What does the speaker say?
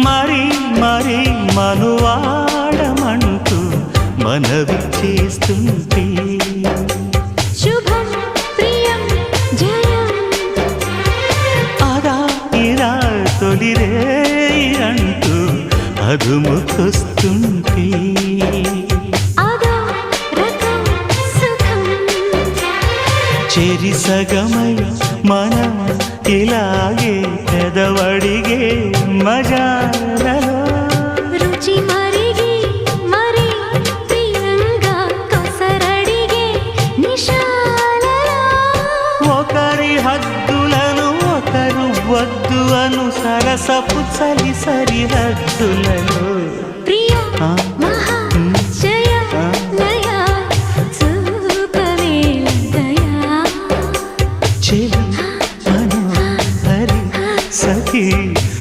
మరి మరి మనువాడమంటూ మనవి చేస్తుంటే శుభం ప్రియం జయం అదా ఇరా తొలిరే అంటూ అదుముకొస్తుంటే అదో రకం సుఖం చెరి సగమై మనం ఇలాగే పెదవడిగే మజాలలో రుచి మరిగి మరి ప్రియంగా కొసరడిగే నిశాలలో ఒకరి హద్దులను ఒకరు వద్దు అను సరసపు చలి సరిహద్దులలో ప్రియ ఆ? మహా